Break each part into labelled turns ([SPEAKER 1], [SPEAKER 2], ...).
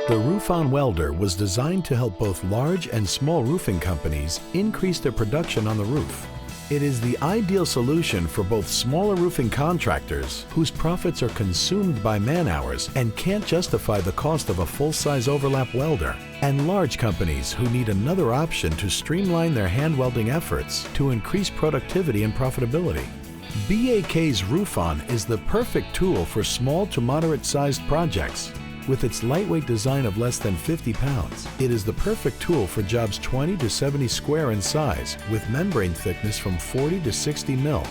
[SPEAKER 1] The RoofOn Welder was designed to help both large and small roofing companies increase their production on the roof. It is the ideal solution for both smaller roofing contractors whose profits are consumed by man-hours and can't justify the cost of a full-size overlap welder, and large companies who need another option to streamline their hand welding efforts to increase productivity and profitability. BAK's RoofOn is the perfect tool for small to moderate-sized projects. With its lightweight design of less than 50 pounds, it is the perfect tool for jobs 20 to 70 square in size with membrane thickness from 40 to 60 mil.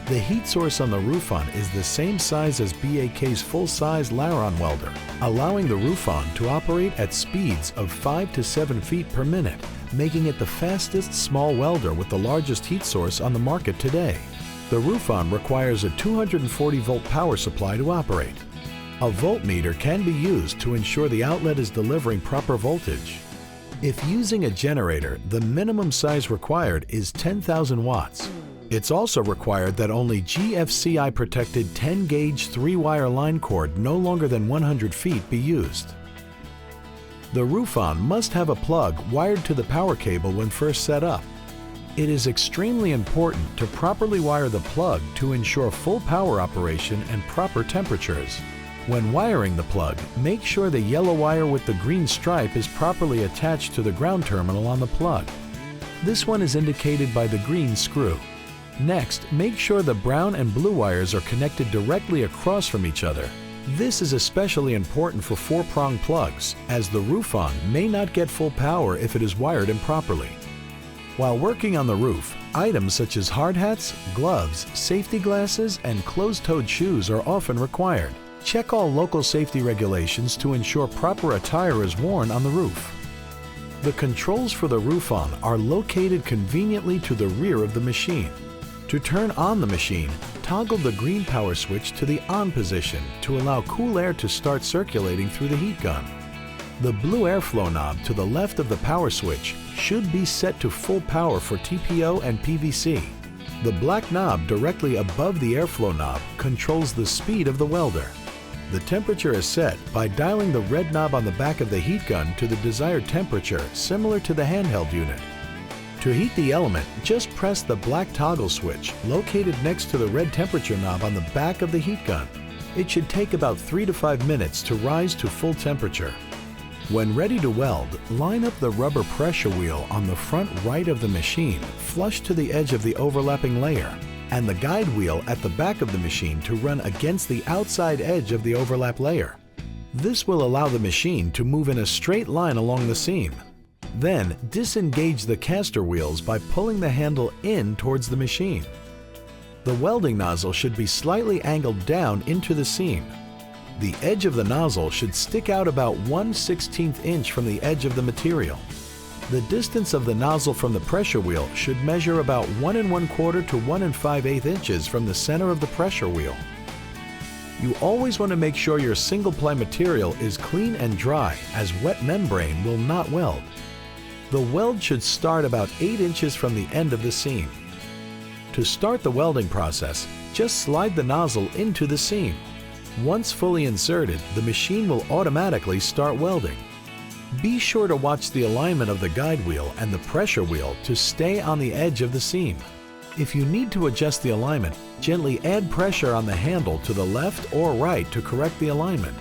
[SPEAKER 1] The heat source on the RoofOn is the same size as BAK's full-size LarOn welder, allowing the RoofOn to operate at speeds of 5 to 7 feet per minute, making it the fastest small welder with the largest heat source on the market today. The RoofOn requires a 240-volt power supply to operate. A voltmeter can be used to ensure the outlet is delivering proper voltage. If using a generator, the minimum size required is 10,000 watts. It's also required that only GFCI protected 10-gauge 3-wire line cord no longer than 100 feet be used. The RoofOn must have a plug wired to the power cable when first set up. It is extremely important to properly wire the plug to ensure full power operation and proper temperatures. When wiring the plug, make sure the yellow wire with the green stripe is properly attached to the ground terminal on the plug. This one is indicated by the green screw. Next, make sure the brown and blue wires are connected directly across from each other. This is especially important for 4-prong plugs, as the RoofOn may not get full power if it is wired improperly. While working on the roof, items such as hard hats, gloves, safety glasses, and closed-toed shoes are often required. Check all local safety regulations to ensure proper attire is worn on the roof. The controls for the RoofOn are located conveniently to the rear of the machine. To turn on the machine, toggle the green power switch to the on position to allow cool air to start circulating through the heat gun. The blue airflow knob to the left of the power switch should be set to full power for TPO and PVC. The black knob directly above the airflow knob controls the speed of the welder. The temperature is set by dialing the red knob on the back of the heat gun to the desired temperature, similar to the handheld unit. To heat the element, just press the black toggle switch located next to the red temperature knob on the back of the heat gun. It should take about 3 to 5 minutes to rise to full temperature. When ready to weld, line up the rubber pressure wheel on the front right of the machine, flush to the edge of the overlapping layer, and the guide wheel at the back of the machine to run against the outside edge of the overlap layer. This will allow the machine to move in a straight line along the seam. Then, disengage the caster wheels by pulling the handle in towards the machine. The welding nozzle should be slightly angled down into the seam. The edge of the nozzle should stick out about 1/16 inch from the edge of the material. The distance of the nozzle from the pressure wheel should measure about 1 1/4 to 1 5/8 inches from the center of the pressure wheel. You always want to make sure your single-ply material is clean and dry, as wet membrane will not weld. The weld should start about 8 inches from the end of the seam. To start the welding process, just slide the nozzle into the seam. Once fully inserted, the machine will automatically start welding. Be sure to watch the alignment of the guide wheel and the pressure wheel to stay on the edge of the seam. If you need to adjust the alignment, gently add pressure on the handle to the left or right to correct the alignment.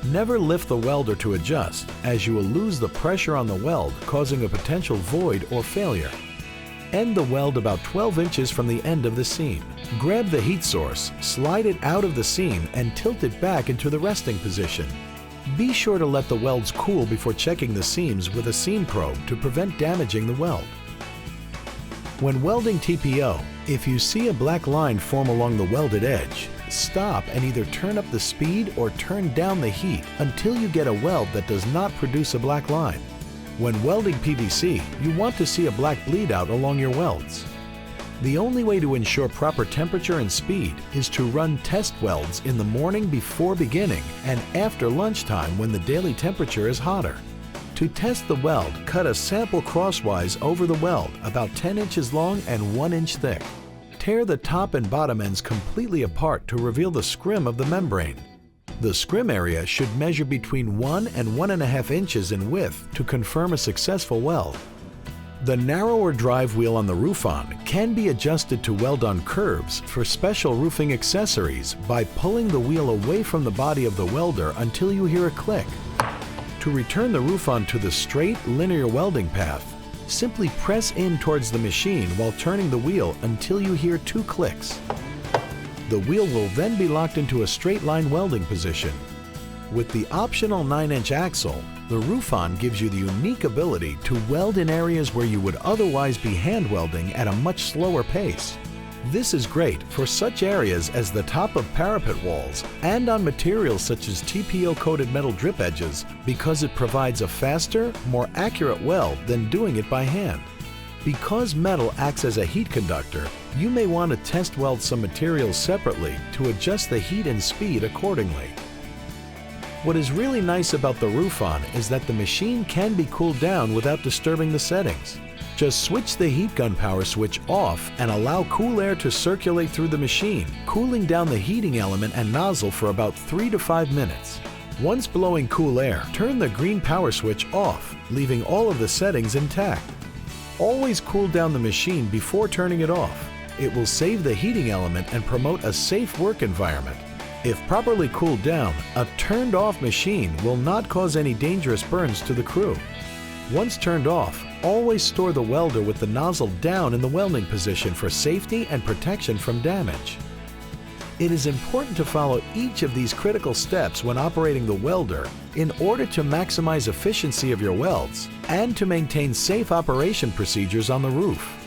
[SPEAKER 1] Never lift the welder to adjust, as you will lose the pressure on the weld, causing a potential void or failure. End the weld about 12 inches from the end of the seam. Grab the heat source, slide it out of the seam, and tilt it back into the resting position. Be sure to let the welds cool before checking the seams with a seam probe to prevent damaging the weld. When welding TPO, if you see a black line form along the welded edge, stop and either turn up the speed or turn down the heat until you get a weld that does not produce a black line. When welding PVC, you want to see a black bleed out along your welds. The only way to ensure proper temperature and speed is to run test welds in the morning before beginning and after lunchtime when the daily temperature is hotter. To test the weld, cut a sample crosswise over the weld about 10 inches long and 1 inch thick. Tear the top and bottom ends completely apart to reveal the scrim of the membrane. The scrim area should measure between 1 and 1.5 inches in width to confirm a successful weld. The narrower drive wheel on the RoofOn can be adjusted to weld on curves for special roofing accessories by pulling the wheel away from the body of the welder until you hear a click. To return the RoofOn to the straight, linear welding path, simply press in towards the machine while turning the wheel until you hear 2 clicks. The wheel will then be locked into a straight line welding position. With the optional 9-inch axle, the RoofOn gives you the unique ability to weld in areas where you would otherwise be hand welding at a much slower pace. This is great for such areas as the top of parapet walls and on materials such as TPO coated metal drip edges because it provides a faster, more accurate weld than doing it by hand. Because metal acts as a heat conductor, you may want to test weld some materials separately to adjust the heat and speed accordingly. What is really nice about the RoofOn is that the machine can be cooled down without disturbing the settings. Just switch the heat gun power switch off and allow cool air to circulate through the machine, cooling down the heating element and nozzle for about 3 to 5 minutes. Once blowing cool air, turn the green power switch off, leaving all of the settings intact. Always cool down the machine before turning it off. It will save the heating element and promote a safe work environment. If properly cooled down, a turned-off machine will not cause any dangerous burns to the crew. Once turned off, always store the welder with the nozzle down in the welding position for safety and protection from damage. It is important to follow each of these critical steps when operating the welder in order to maximize efficiency of your welds and to maintain safe operation procedures on the roof.